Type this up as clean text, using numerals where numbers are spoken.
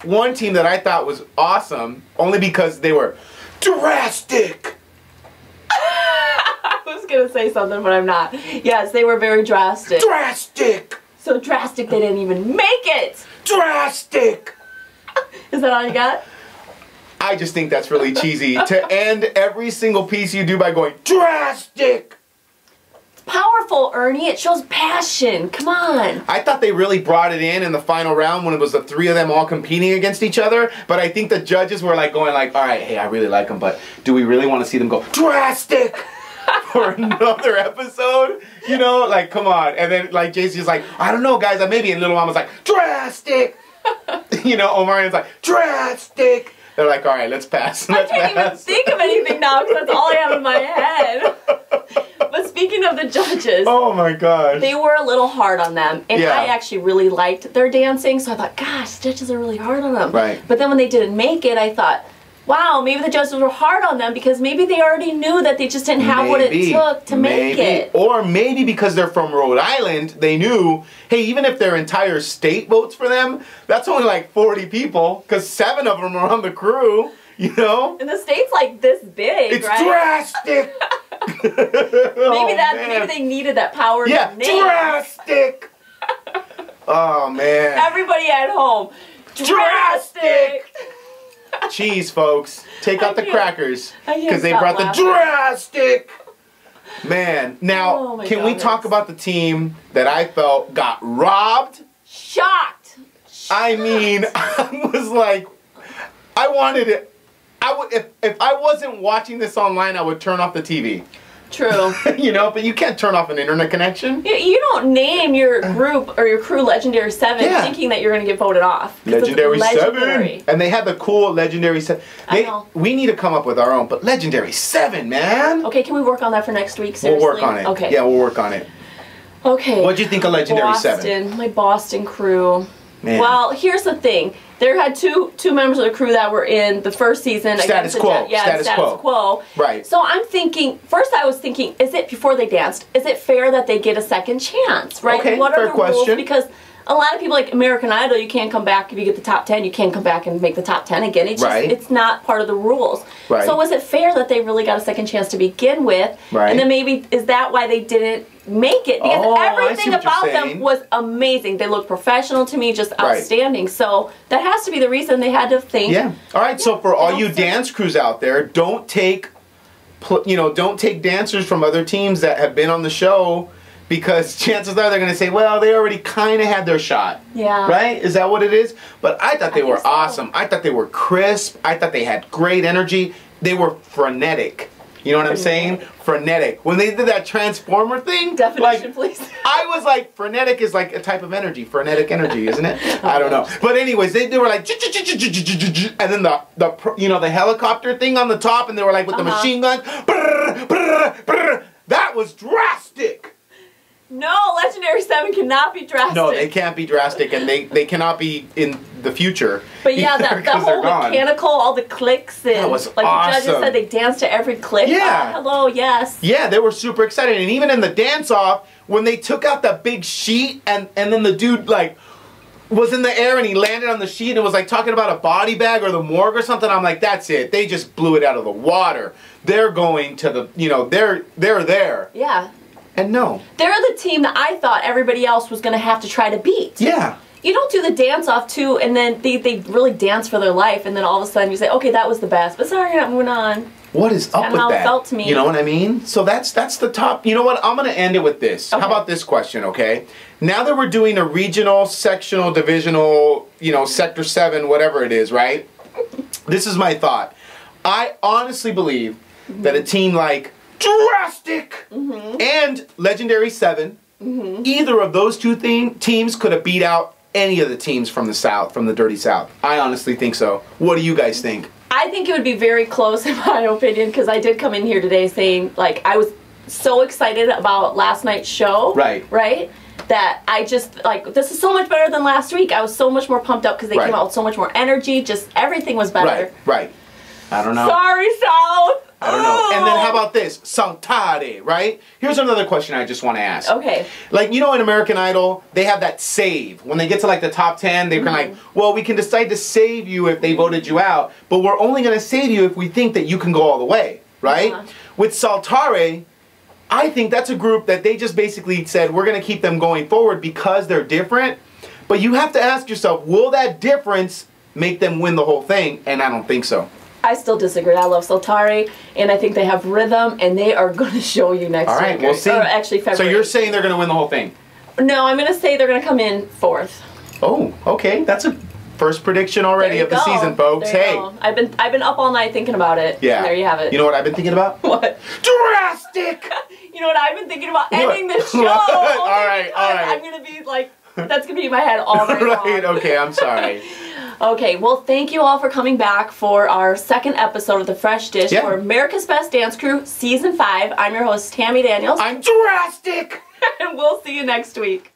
One team that I thought was awesome, only because they were Draztik. I was going to say something, but I'm not. Yes, they were very drastic. Draztik! So drastic they didn't even make it! Draztik! Is that all you got? I just think that's really cheesy to end every single piece you do by going Draztik. It's powerful, Ernie. It shows passion. Come on. I thought they really brought it in the final round when it was the three of them all competing against each other. But I think the judges were like going like, all right, hey, I really like them, but do we really want to see them go Draztik for another episode? You know, like, come on. And then like JC's like, I don't know, guys, maybe. And Little Mama's like, Draztik. You know, Omarion's like, Draztik. They're like, all right, let's pass. I can't even think of anything now because that's all I have in my head. But speaking of the judges, oh my gosh, they were a little hard on them, and yeah. I actually really liked their dancing, so I thought, gosh, the judges are really hard on them. Right. But then when they didn't make it, I thought, wow, maybe the judges were hard on them because maybe they already knew that they just didn't have what it took to make it. Or maybe because they're from Rhode Island, they knew, hey, even if their entire state votes for them, that's only like 40 people, because 7 of them are on the crew, you know? And the state's like this big, it's right? Draztik! Maybe they needed that power in their name. Draztik! Oh, man. Everybody at home, Draztik! Cheese, folks. Take out the crackers. Because they brought laughing. the Draztik! Man, now, can we talk about the team that I felt got robbed? Shocked! I mean, I was like, I wanted it. I would, if I wasn't watching this online, I would turn off the TV. True. You know, but you can't turn off an internet connection. You don't name your group or your crew Legendary 7 thinking that you're going to get voted off. Legendary 7. And they had the cool Legendary 7. I know. We need to come up with our own, but Legendary 7, man. Okay, can we work on that for next week? Seriously? We'll work on it. Okay. Yeah, we'll work on it. Okay. What'd you think of Legendary 7? My Boston crew. Man. Well, here's the thing. There had two members of the crew that were in the first season. Status quo. Status quo. Right. So I'm thinking, first I was thinking, before they danced, is it fair that they get a second chance, right? Okay, what fair are the question. rules? Because a lot of people, like American Idol, you can't come back if you get the top 10. You can't come back and make the top 10 again. It's just, it's not part of the rules. Right. So was it fair that they really got a second chance to begin with? Right. And then maybe, is that why they didn't make it? Because everything about them was amazing. They looked professional to me, just outstanding. So that has to be the reason they had to think. Yeah. All right. So for all you dance crews out there, don't take dancers from other teams that have been on the show, because chances are they're going to say, well, they already kind of had their shot. Yeah. Right? Is that what it is? But I thought they were awesome. I thought they were crisp. I thought they had great energy. They were frenetic. You know what I'm saying? Frenetic. When they did that Transformer thing, definition, please. I was like, frenetic is like a type of energy. Frenetic energy, isn't it? I don't know. But anyways, they were like, and then the helicopter thing on the top, and they were like with the machine guns. That was drastic. No, Legendary 7 cannot be drastic. No, they can't be drastic, and they cannot be in the future. But yeah, that whole mechanical, all the clicks, and that was like awesome. The judges said, they danced to every click. Yeah. Hello, yes. Yeah, they were super excited, and even in the dance-off, when they took out that big sheet, and then the dude like was in the air and he landed on the sheet and was like talking about a body bag or the morgue or something, I'm like, that's it. They just blew it out of the water. They're going to the, they're there. Yeah. And no. They're the team that I thought everybody else was going to have to try to beat. Yeah. You don't do the dance-off, too, and then they really dance for their life, and then all of a sudden you say, okay, that was the best, but sorry, you're not moving on. What is up with that? How it felt to me. You know what I mean? So that's the top. You know what? I'm going to end it with this. Okay. How about this question, okay? Now that we're doing a regional, sectional, divisional, Sector 7, whatever it is, right? This is my thought. I honestly believe that a team like Draztik and Legendary 7, either of those two teams could have beat out any of the teams from the South, from the Dirty South. I honestly think so. What do you guys think? I think it would be very close in my opinion, because I did come in here today saying, like, I was so excited about last night's show. Right. Right? That I just, like, this is so much better than last week. I was so much more pumped up because they came out with so much more energy. Just everything was better. Right. I don't know. Sorry, South. I don't know. And then how about this? Saltare, right? Here's another question I just want to ask. Okay. Like, you know, in American Idol, they have that save. When they get to like the top 10, they're kind of like, well, we can decide to save you if they voted you out, but we're only going to save you if we think that you can go all the way, right? With Saltare, I think that's a group that they just basically said, we're going to keep them going forward because they're different. But you have to ask yourself, will that difference make them win the whole thing? And I don't think so. I still disagree. I love Saltare, and I think they have rhythm, and they are going to show you next week. All right, we'll see. Or actually February. So you're saying they're going to win the whole thing? No, I'm going to say they're going to come in 4th. Oh, okay. That's a first prediction already of the season, folks. Hey. I've been up all night thinking about it. Yeah. There you have it. You know what I've been thinking about? What? Draztik! You know what I've been thinking about? Ending the show. all right. I'm going to be like, that's going to be in my head all night long. Right, okay, I'm sorry. Okay, well, thank you all for coming back for our second episode of The Fresh Dish for America's Best Dance Crew, Season 5. I'm your host, Tammy Daniels. I'm Draztik! And we'll see you next week.